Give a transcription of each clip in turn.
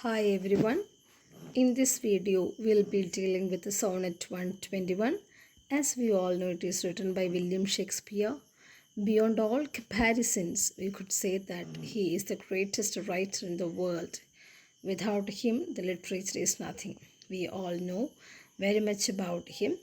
Hi everyone. In this video, we'll be dealing with the Sonnet 121. As we all know, it is written by William Shakespeare. Beyond all comparisons, we could say that he is the greatest writer in the world. Without him, the literature is nothing. We all know very much about him.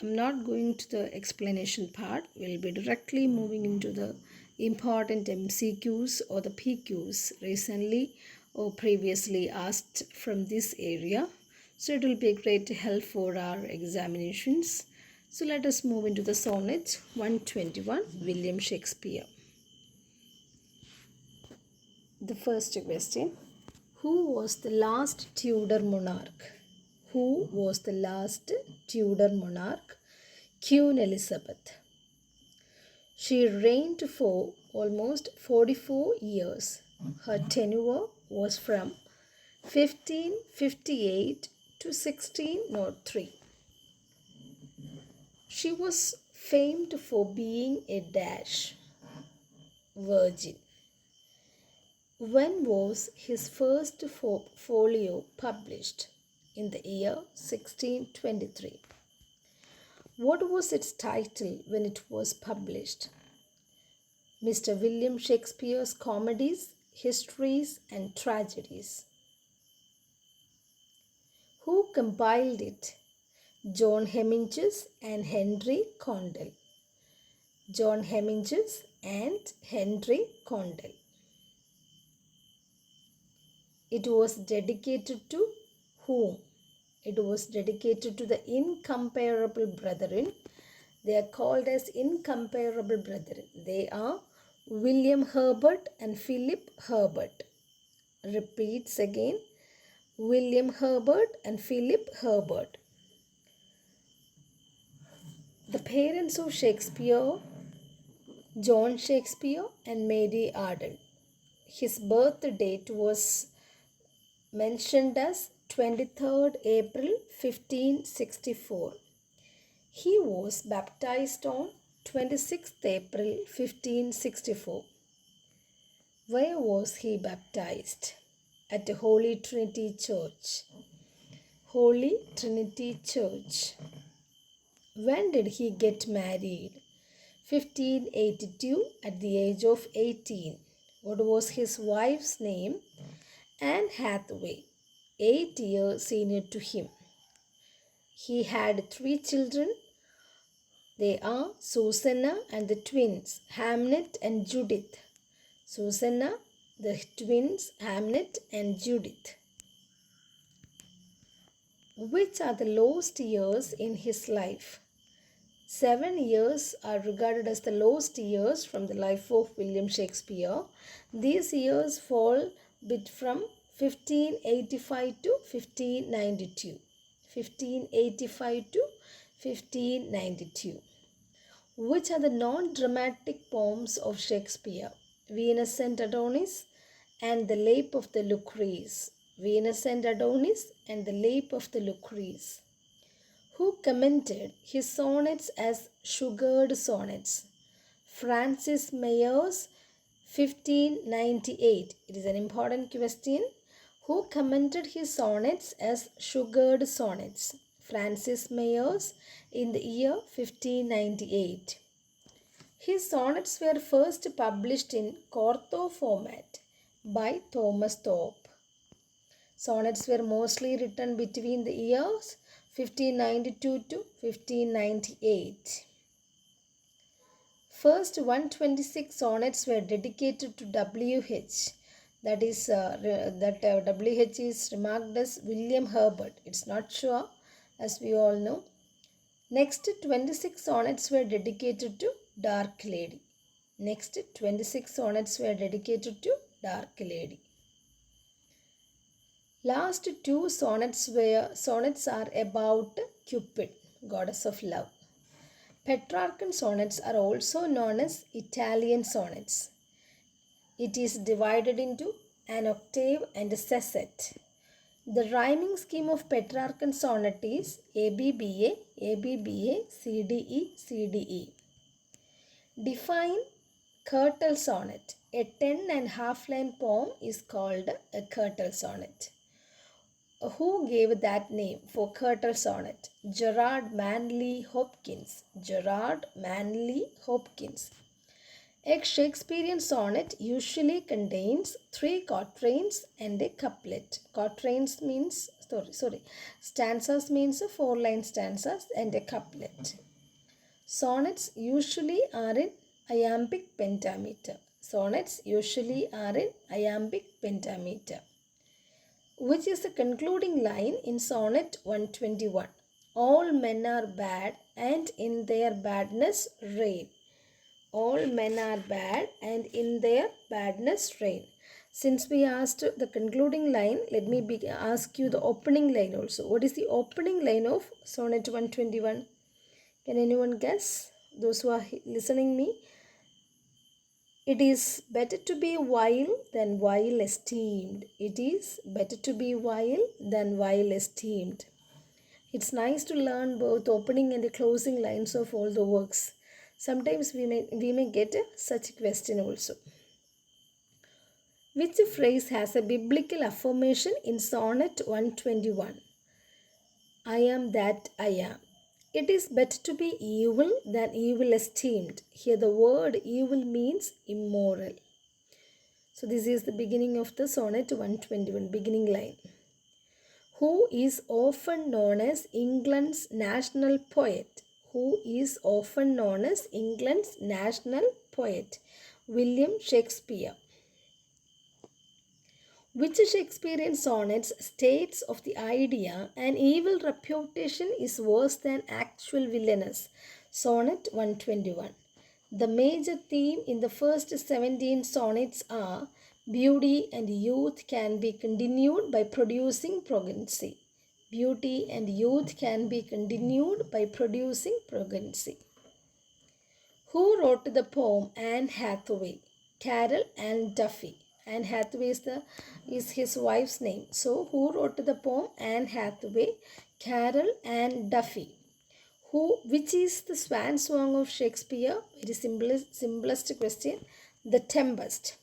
I'm not going to the explanation part. We'll be directly moving into the important MCQs or the PQs recently or previously asked from this area. So it will be a great help for our examinations. So let us move into the Sonnet 121, William Shakespeare. The first question: who was the last Tudor monarch? Who was the last Tudor monarch? Queen Elizabeth. She reigned for almost 44 years. Her tenure was from 1558 to 1603. She was famed for being a virgin. When was his first folio published? In the year 1623. What was its title when it was published? Mr. William Shakespeare's Comedies, Histories and Tragedies. Who compiled it? John Hemminges and Henry Condell. John Hemminges and Henry Condell. It was dedicated to whom? It was dedicated to the incomparable brethren. They are called as incomparable brethren. They are William Herbert and Philip Herbert. Repeats again. William Herbert and Philip Herbert. The parents of Shakespeare, John Shakespeare and Mary Arden. His birth date was mentioned as 23rd April 1564. He was baptized on 26th April 1564. Where was he baptized? At Holy Trinity Church. Holy Trinity Church. When did he get married? 1582 at the age of 18. What was his wife's name? Anne Hathaway, 8 years senior to him. He had 3 children. They are Susanna and the twins, Hamnet and Judith. Susanna, the twins, Hamnet and Judith. Which are the lost years in his life? 7 years are regarded as the lost years from the life of William Shakespeare. These years fall from 1585 to 1592. 1585 to 1592. Which are the non-dramatic poems of Shakespeare? Venus and Adonis and the Rape of the Lucrece. Venus and Adonis and the Rape of the Lucrece. Who commented his sonnets as sugared sonnets? Francis Mayers, 1598. It is an important question. Who commented his sonnets as sugared sonnets? Francis Mayers in the year 1598. His sonnets were first published in quarto format by Thomas Thorpe. Sonnets were mostly written between the years 1592 to 1598. First 126 sonnets were dedicated to W.H. That is, W.H. is remarked as William Herbert. It's not sure, as we all know. Next 26 sonnets were dedicated to Dark Lady. Next 26 sonnets were dedicated to Dark Lady. Last 2 sonnets are about Cupid, goddess of love. Petrarchan sonnets are also known as Italian sonnets. It is divided into an octave and a sestet. The rhyming scheme of Petrarchan sonnet is ABBA, ABBA, CDE, CDE. Define curtal sonnet. A 10.5 line poem is called a curtal sonnet. Who gave that name for curtal sonnet? Gerard Manley Hopkins. Gerard Manley Hopkins. A Shakespearean sonnet usually contains 3 quatrains and a couplet. Quatrains means, stanzas means 4 line stanzas and a couplet. Sonnets usually are in iambic pentameter. Sonnets usually are in iambic pentameter. Which is the concluding line in Sonnet 121. All men are bad and in their badness reign. All men are bad and in their badness reign. Since we asked the concluding line, let me ask you the opening line also. What is the opening line of Sonnet 121? Can anyone guess? Those who are listening me. It is better to be vile than vile esteemed. It is better to be vile than vile esteemed. It's nice to learn both opening and the closing lines of all the works. Sometimes we may get such a question also. Which phrase has a biblical affirmation in Sonnet 121? I am that I am. It is better to be evil than evil esteemed. Here the word evil means immoral. So this is the beginning of the Sonnet 121, beginning line. Who is often known as England's national poet? Who is often known as England's national poet? William Shakespeare. Which Shakespearean sonnets states of the idea an evil reputation is worse than actual villainous? Sonnet 121. The major theme in the first 17 sonnets are beauty and youth can be continued by producing progeny. Beauty and youth can be continued by producing progeny. Who wrote the poem Anne Hathaway? Carol Ann Duffy. Anne Hathaway is his wife's name. So who wrote the poem Anne Hathaway? Carol Ann Duffy. Which is the swan song of Shakespeare? Very simplest question. The Tempest.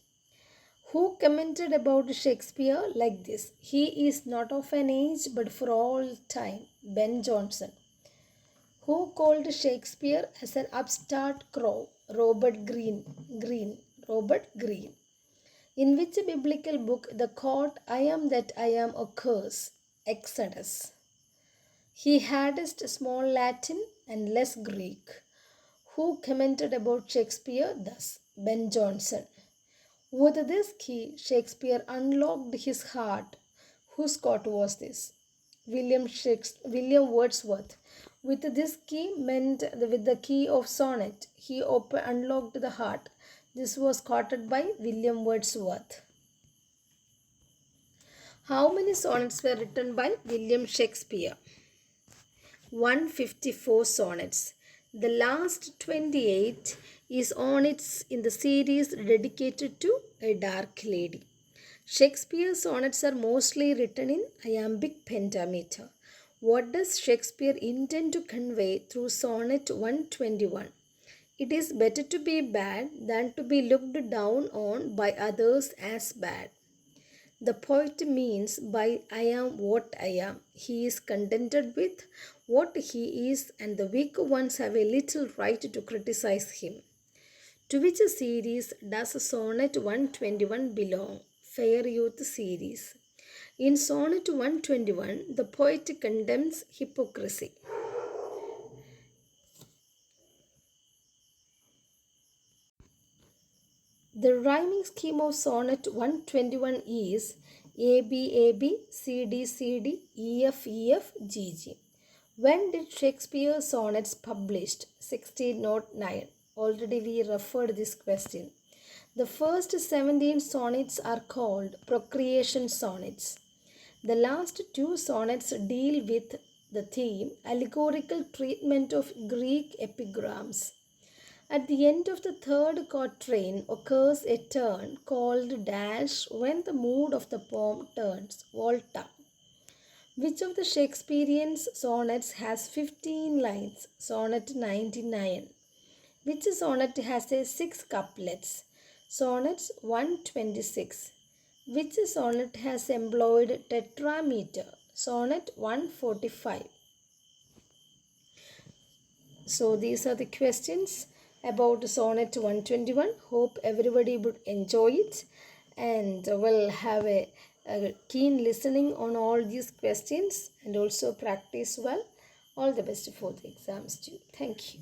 Who commented about Shakespeare like this? He is not of an age but for all time. Ben Jonson. Who called Shakespeare as an upstart crow? Robert Greene. Robert Greene. In which biblical book the quote, I am that I am occurs? Exodus. He hadst small Latin and less Greek. Who commented about Shakespeare thus? Ben Jonson. With this key, Shakespeare unlocked his heart. Whose quote was this? William Wordsworth. With this key meant with the key of sonnet, he unlocked the heart. This was quoted by William Wordsworth. How many sonnets were written by William Shakespeare? 154 sonnets. The last 28 is in the series dedicated to a dark lady. Shakespeare's sonnets are mostly written in iambic pentameter. What does Shakespeare intend to convey through Sonnet 121? It is better to be bad than to be looked down on by others as bad. The poet means by I am what I am. He is contented with what he is, and the weak ones have a little right to criticize him. To which series does Sonnet 121 belong? Fair Youth series. In Sonnet 121, the poet condemns hypocrisy. The rhyming scheme of Sonnet 121 is AB, CD, EF, GG. When did Shakespeare's sonnets published? 1609. Already we referred this question. The first 17 sonnets are called procreation sonnets. The last 2 sonnets deal with the theme allegorical treatment of Greek epigrams. At the end of the third quatrain occurs a turn called dash when the mood of the poem turns, volta. Which of the Shakespearean sonnets has 15 lines? Sonnet 99. Which sonnet has 6 couplets? Sonnets 126. Which sonnet has employed tetrameter? Sonnet 145. So these are the questions about Sonnet 121. Hope everybody would enjoy it and will have a keen listening on all these questions and also practice well. All the best for the exams too. Thank you.